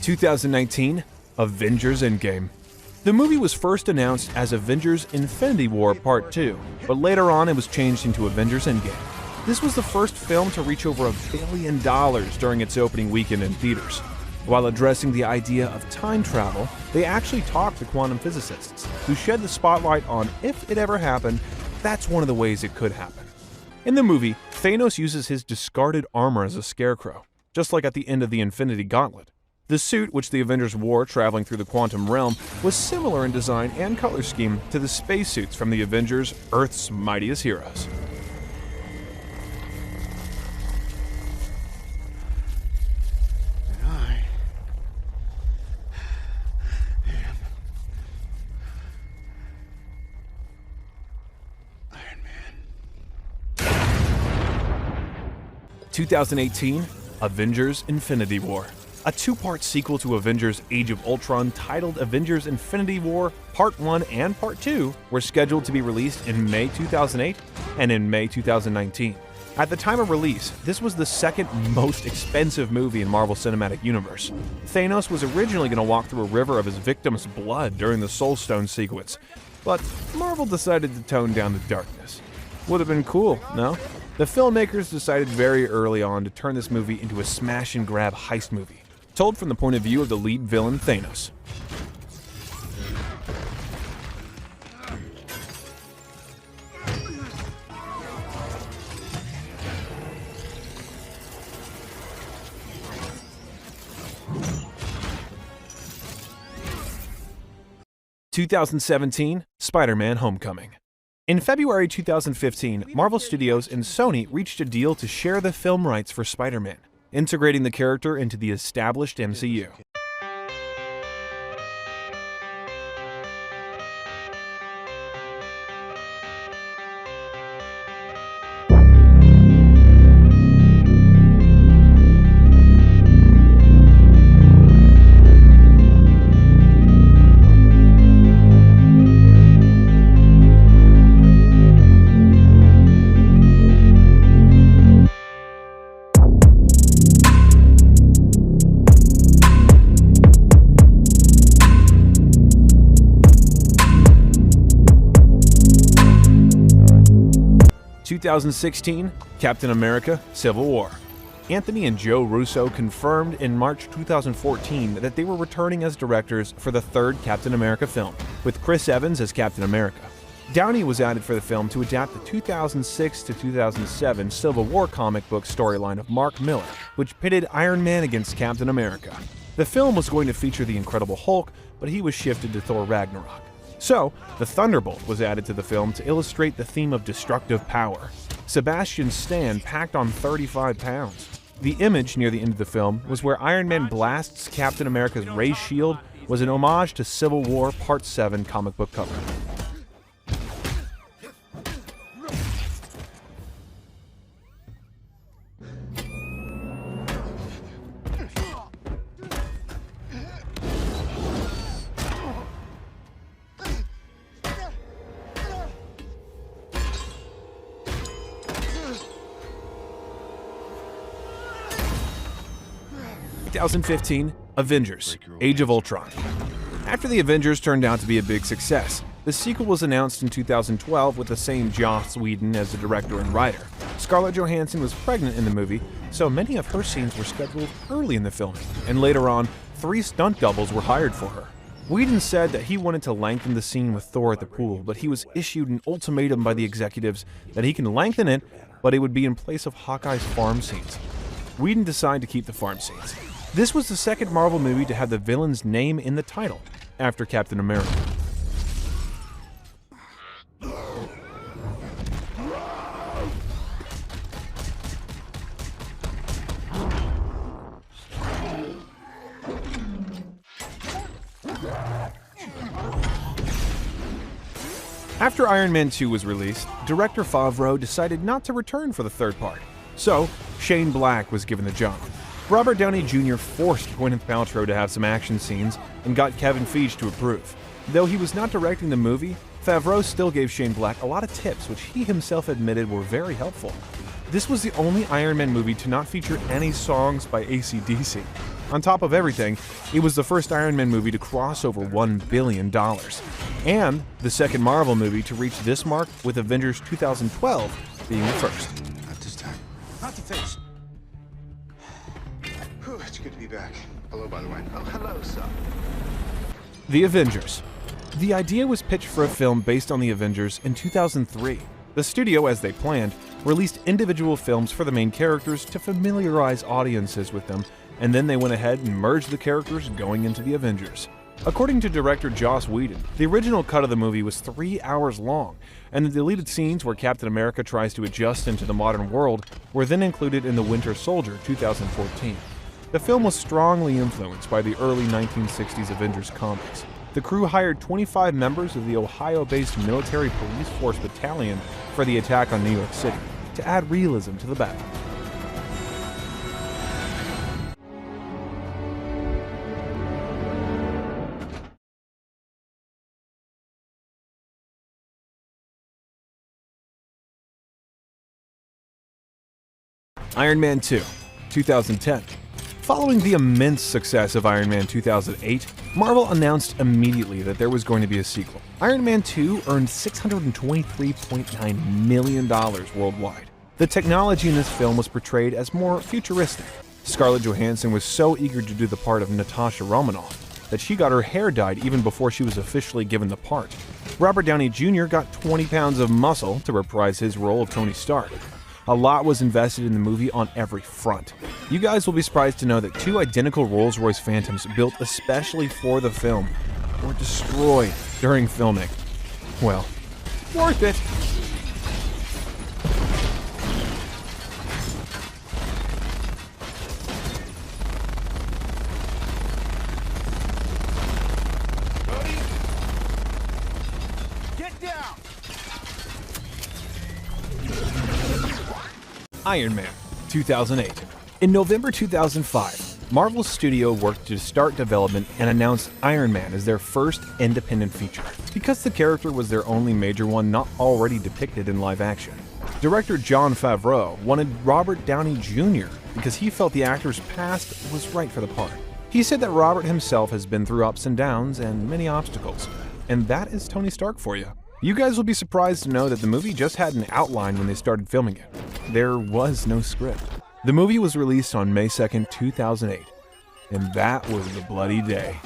2019 Avengers Endgame. The movie was first announced as Avengers Infinity War Part 2, but later on it was changed into Avengers Endgame. This was the first film to reach over $1 billion during its opening weekend in theaters. While addressing the idea of time travel, they actually talked to quantum physicists, who shed the spotlight on if it ever happened, that's one of the ways it could happen. In the movie, Thanos uses his discarded armor as a scarecrow, just like at the end of the Infinity Gauntlet. The suit, which the Avengers wore traveling through the quantum realm, was similar in design and color scheme to the spacesuits from the Avengers, Earth's mightiest heroes. Iron Man. 2018 Avengers Infinity War. A two-part sequel to Avengers Age of Ultron titled Avengers Infinity War Part 1 and Part 2 were scheduled to be released in May 2008 and in May 2019. At the time of release, this was the second most expensive movie in Marvel Cinematic Universe. Thanos was originally going to walk through a river of his victims' blood during the Soul Stone sequence, but Marvel decided to tone down the darkness. Would have been cool, no? The filmmakers decided very early on to turn this movie into a smash-and-grab heist movie, told from the point of view of the lead villain, Thanos. (2017) Spider-Man: Homecoming. In February 2015, Marvel Studios and Sony reached a deal to share the film rights for Spider-Man, integrating the character into the established MCU. (2016) Captain America: Civil War. Anthony and Joe Russo confirmed in March 2014 that they were returning as directors for the third Captain America film, with Chris Evans as Captain America. Downey was added for the film to adapt the 2006 to 2007 Civil War comic book storyline of Mark Millar, which pitted Iron Man against Captain America. The film was going to feature the Incredible Hulk, but he was shifted to Thor Ragnarok. So, the Thunderbolt was added to the film to illustrate the theme of destructive power. Sebastian Stan packed on 35 pounds. The image near the end of the film was where Iron Man blasts Captain America's ray shield was an homage to Civil War Part 7 comic book cover. (2015) 2015 Avengers Age of Ultron. After the Avengers turned out to be a big success, the sequel was announced in 2012 with the same Joss Whedon as the director and writer. Scarlett Johansson was pregnant in the movie, so many of her scenes were scheduled early in the filming, and later on, 3 stunt doubles were hired for her. Whedon said that he wanted to lengthen the scene with Thor at the pool, but he was issued an ultimatum by the executives that he can lengthen it, but it would be in place of Hawkeye's farm scenes. Whedon decided to keep the farm scenes. This was the second Marvel movie to have the villain's name in the title, after Captain America. After Iron Man 2 was released, director Favreau decided not to return for the third part, so Shane Black was given the job. Robert Downey Jr. forced Gwyneth Paltrow to have some action scenes and got Kevin Feige to approve. Though he was not directing the movie, Favreau still gave Shane Black a lot of tips which he himself admitted were very helpful. This was the only Iron Man movie to not feature any songs by AC/DC. On top of everything, it was the first Iron Man movie to cross over $1 billion, and the second Marvel movie to reach this mark, with Avengers 2012 being the first. Not this time. Not the face. Whew, it's good to be back. Hello, by the way. Oh, hello, sir. The Avengers. The idea was pitched for a film based on the Avengers in 2003. The studio, as they planned, released individual films for the main characters to familiarize audiences with them, and then they went ahead and merged the characters going into the Avengers. According to director Joss Whedon, the original cut of the movie was 3 hours long, and the deleted scenes where Captain America tries to adjust into the modern world were then included in The Winter Soldier 2014. The film was strongly influenced by the early 1960s Avengers comics. The crew hired 25 members of the Ohio-based military police force battalion for the attack on New York City, to add realism to the battle. Iron Man 2, 2010. Following the immense success of Iron Man 2008, Marvel announced immediately that there was going to be a sequel. Iron Man 2 earned $623.9 million worldwide. The technology in this film was portrayed as more futuristic. Scarlett Johansson was so eager to do the part of Natasha Romanoff that she got her hair dyed even before she was officially given the part. Robert Downey Jr. got 20 pounds of muscle to reprise his role of Tony Stark. A lot was invested in the movie on every front. You guys will be surprised to know that 2 identical Rolls-Royce Phantoms built especially for the film were destroyed during filming. Well, worth it! Get down! Iron Man, 2008. In November 2005, Marvel Studio worked to start development and announced Iron Man as their first independent feature, because the character was their only major one not already depicted in live action. Director Jon Favreau wanted Robert Downey Jr. because he felt the actor's past was right for the part. He said that Robert himself has been through ups and downs and many obstacles, and that is Tony Stark for you. You guys will be surprised to know that the movie just had an outline when they started filming it. There was no script. The movie was released on May 2nd, 2008, and that was the bloody day.